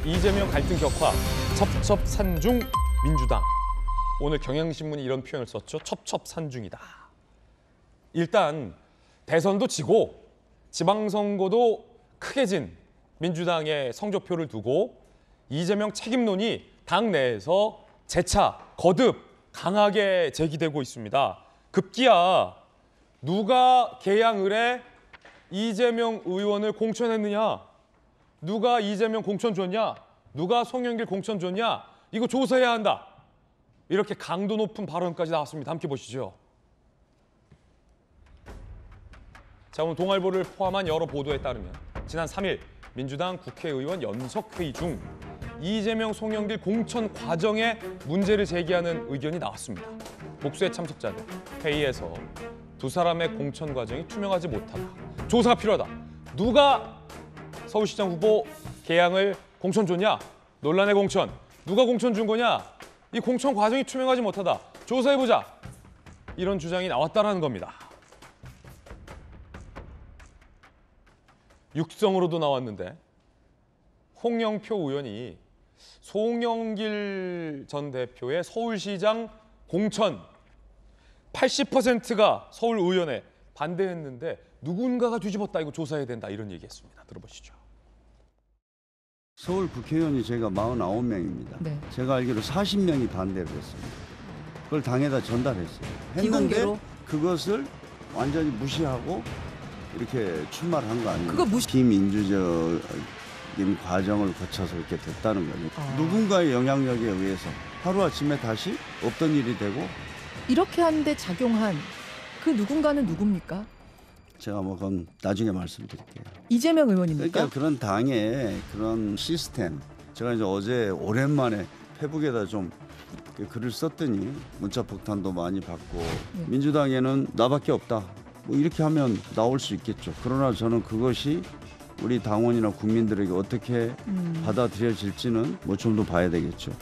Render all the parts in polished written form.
이재명 갈등 격화, 첩첩산중 민주당. 오늘 경향신문이 이런 표현을 썼죠. 첩첩산중이다. 일단 대선도 지고 지방선거도 크게 진 민주당의 성적표를 두고 이재명 책임론이 당 내에서 재차 거듭 강하게 제기되고 있습니다. 급기야 누가 개항을 해 이재명 의원을 공천했느냐? 누가 이재명 공천 줬냐? 누가 송영길 공천 줬냐? 이거 조사해야 한다. 이렇게 강도 높은 발언까지 나왔습니다. 함께 보시죠. 자, 오늘 동아일보를 포함한 여러 보도에 따르면 지난 3일 민주당 국회의원 연석회의 중 이재명, 송영길 공천 과정에 문제를 제기하는 의견이 나왔습니다. 복수의 참석자들 회의에서 두 사람의 공천 과정이 투명하지 못하다. 조사가 필요하다. 누가 서울시장 후보 개항을 공천 줬냐? 논란의 공천. 누가 공천 준 거냐? 이 공천 과정이 투명하지 못하다. 조사해보자. 이런 주장이 나왔다는 겁니다. 육성으로도 나왔는데 홍영표 의원이 송영길 전 대표의 서울시장 공천 80%가 서울의원에 반대했는데 누군가가 뒤집었다. 이거 조사해야 된다. 이런 얘기했습니다. 들어보시죠. 서울 국회의원이 저희가 49명입니다. 네. 제가 알기로 40명이 반대를 했습니다. 그걸 당에다 전달했어요. 했는데 비공개로? 그것을 완전히 무시하고 이렇게 출마를 한 거 아닙니까? 그거 무시... 비민주적인 과정을 거쳐서 이렇게 됐다는 거죠. 누군가의 영향력에 의해서 하루아침에 다시 없던 일이 되고 이렇게 하는데 작용한 그 누군가는 누굽니까? 제가 뭐 그건 나중에 말씀드릴게요. 이재명 의원입니까? 그러니까 그런 당의 그런 시스템. 제가 이제 어제 오랜만에 페북에다 좀 글을 썼더니 문자 폭탄도 많이 받고 민주당에는 나밖에 없다. 뭐 이렇게 하면 나올 수 있겠죠. 그러나 저는 그것이 우리 당원이나 국민들에게 어떻게 받아들여질지는 뭐 좀 더 봐야 되겠죠.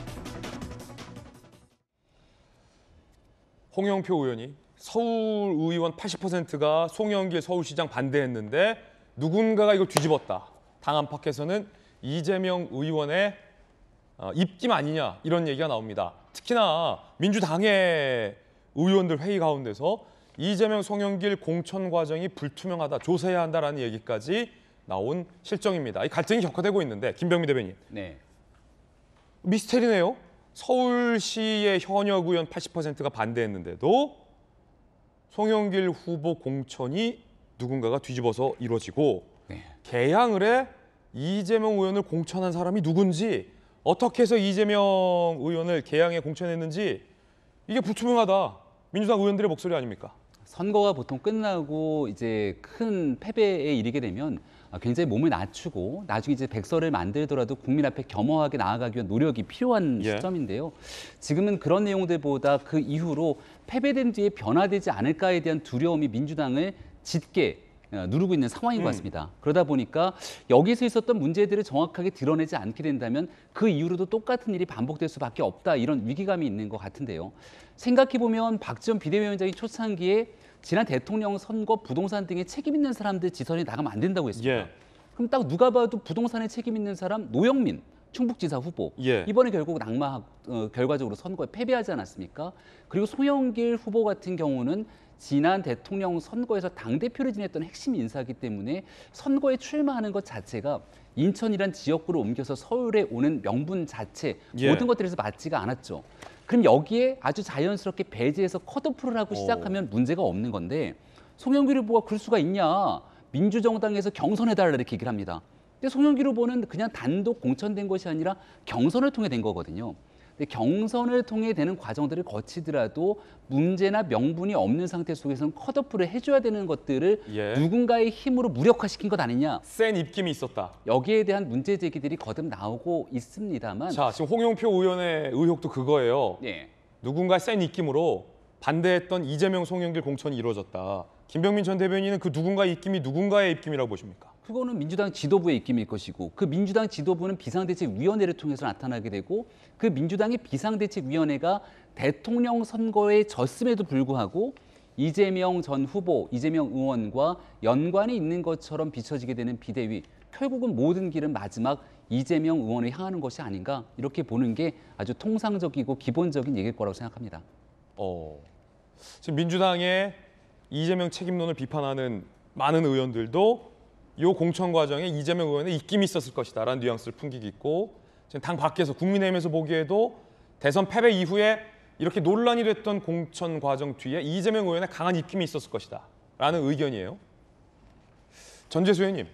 홍영표 의원이 서울의원 80%가 송영길 서울시장 반대했는데 누군가가 이걸 뒤집었다. 당 안팎에서는 이재명 의원의 입김 아니냐 이런 얘기가 나옵니다. 특히나 민주당의 의원들 회의 가운데서 이재명, 송영길 공천 과정이 불투명하다, 조사해야 한다라는 얘기까지 나온 실정입니다. 이 갈등이 격화되고 있는데 김병미 대변인. 네. 미스테리네요. 서울시의 현역 의원 80%가 반대했는데도 송영길 후보 공천이 누군가가 뒤집어서 이루어지고 개항을 해 이재명 의원을 공천한 사람이 누군지 어떻게 해서 이재명 의원을 개항에 공천했는지 이게 불투명하다. 민주당 의원들의 목소리 아닙니까? 선거가 보통 끝나고 이제 큰 패배에 이르게 되면 굉장히 몸을 낮추고 나중에 이제 백서를 만들더라도 국민 앞에 겸허하게 나아가기 위한 노력이 필요한 시점인데요. 지금은 그런 내용들보다 그 이후로 패배된 뒤에 변화되지 않을까에 대한 두려움이 민주당을 짙게 누르고 있는 상황인 것 같습니다. 그러다 보니까 여기서 있었던 문제들을 정확하게 드러내지 않게 된다면 그 이후로도 똑같은 일이 반복될 수밖에 없다. 이런 위기감이 있는 것 같은데요. 생각해보면 박지원 비대위원장이 초창기에 지난 대통령 선거 부동산 등에 책임 있는 사람들 지선이 나가면 안 된다고 했습니다. 그럼 딱 누가 봐도 부동산에 책임 있는 사람 노영민 충북지사 후보. 이번에 결국 결과적으로 선거에 패배하지 않았습니까? 그리고 송영길 후보 같은 경우는 지난 대통령 선거에서 당대표를 지냈던 핵심 인사이기 때문에 선거에 출마하는 것 자체가 인천이란 지역구로 옮겨서 서울에 오는 명분 자체 모든 것들에서 맞지가 않았죠. 그럼 여기에 아주 자연스럽게 배제해서 컷오프를 하고 시작하면 문제가 없는 건데 송영길 후보가 그럴 수가 있냐. 민주정당에서 경선해달라 이렇게 얘기를 합니다. 근데 송영길 후보는 그냥 단독 공천된 것이 아니라 경선을 통해 된 거거든요. 근데 경선을 통해 되는 과정들을 거치더라도 문제나 명분이 없는 상태 속에서는 컷오프를 해줘야 되는 것들을 누군가의 힘으로 무력화시킨 것 아니냐. 센 입김이 있었다. 여기에 대한 문제 제기들이 거듭 나오고 있습니다만. 자, 지금 홍영표 의원의 의혹도 그거예요. 누군가 센 입김으로 반대했던 이재명, 송영길 공천이 이루어졌다. 김병민 전 대변인은 그 누군가의 입김이 누군가의 입김이라고 보십니까? 그거는 민주당 지도부의 입김일 것이고 그 민주당 지도부는 비상대책위원회를 통해서 나타나게 되고 그 민주당의 비상대책위원회가 대통령 선거에 졌음에도 불구하고 이재명 전 후보, 이재명 의원과 연관이 있는 것처럼 비춰지게 되는 비대위. 결국은 모든 길은 마지막 이재명 의원을 향하는 것이 아닌가 이렇게 보는 게 아주 통상적이고 기본적인 얘기일 거라고 생각합니다. 지금 민주당의 이재명 책임론을 비판하는 많은 의원들도 이 공천 과정에 이재명 의원의 입김이 있었을 것이다라는 뉘앙스를 풍기고 있고, 지금 당 밖에서 국민의힘에서 보기에도 대선 패배 이후에 이렇게 논란이 됐던 공천 과정 뒤에 이재명 의원의 강한 입김이 있었을 것이다라는 의견이에요. 전재수 의원님,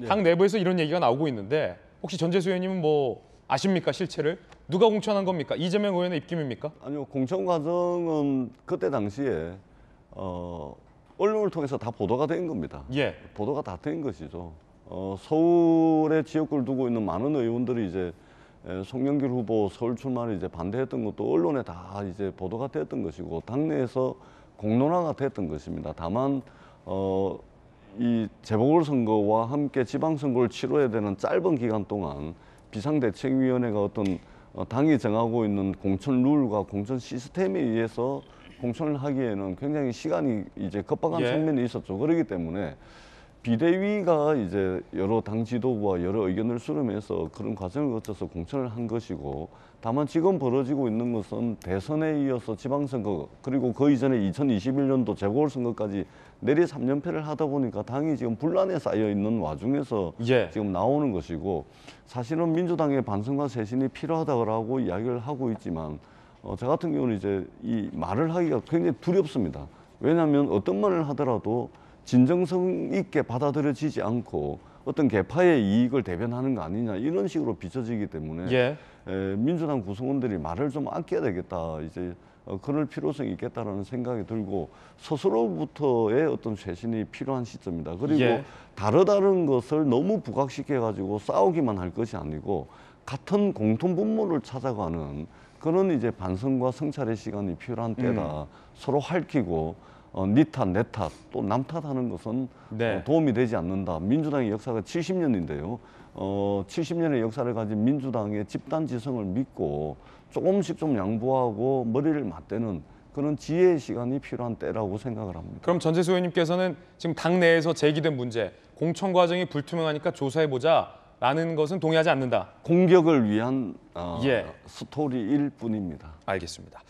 당 내부에서 이런 얘기가 나오고 있는데 혹시 전재수 의원님은 뭐 아십니까, 실체를? 누가 공천한 겁니까? 이재명 의원의 입김입니까? 아니요, 공천 과정은 그때 당시에 언론을 통해서 다 보도가 된 겁니다. 예. 보도가 다 된 것이죠. 서울에 지역구를 두고 있는 많은 의원들이 이제 송영길 후보 서울 출마를 이제 반대했던 것도 언론에 다 이제 보도가 됐던 것이고 당내에서 공론화가 됐던 것입니다. 다만 이 재보궐선거와 함께 지방선거를 치러야 되는 짧은 기간 동안 비상대책위원회가 어떤 당이 정하고 있는 공천 룰과 공천 시스템에 의해서 공천을 하기에는 굉장히 시간이 이제 급박한 측면이 있었죠. 그렇기 때문에 비대위가 이제 여러 당 지도부와 여러 의견을 수렴해서 그런 과정을 거쳐서 공천을 한 것이고, 다만 지금 벌어지고 있는 것은 대선에 이어서 지방선거 그리고 그 이전에 2021년도 재보궐선거까지 내리 3연패를 하다 보니까 당이 지금 분란에 쌓여 있는 와중에서 지금 나오는 것이고, 사실은 민주당의 반성과 쇄신이 필요하다고 이야기를 하고 있지만 저 같은 경우는 이제 이 말을 하기가 굉장히 두렵습니다. 왜냐하면 어떤 말을 하더라도 진정성 있게 받아들여지지 않고 어떤 계파의 이익을 대변하는 거 아니냐 이런 식으로 비춰지기 때문에 민주당 구성원들이 말을 좀 아껴야 되겠다, 이제 그럴 필요성이 있겠다라는 생각이 들고 스스로부터의 어떤 쇄신이 필요한 시점입니다. 그리고 다르다는 것을 너무 부각시켜 가지고 싸우기만 할 것이 아니고 같은 공통 분모를 찾아가는 그런 이제 반성과 성찰의 시간이 필요한 때다. 서로 핥히고 니 탓, 내 탓, 또 남 탓하는 것은 도움이 되지 않는다. 민주당의 역사가 70년인데요. 70년의 역사를 가진 민주당의 집단지성을 믿고 조금씩 좀 양보하고 머리를 맞대는 그런 지혜의 시간이 필요한 때라고 생각을 합니다. 그럼 전재수 의원님께서는 지금 당 내에서 제기된 문제, 공천 과정이 불투명하니까 조사해보자라는 것은 동의하지 않는다. 공격을 위한 스토리일 뿐입니다. 알겠습니다.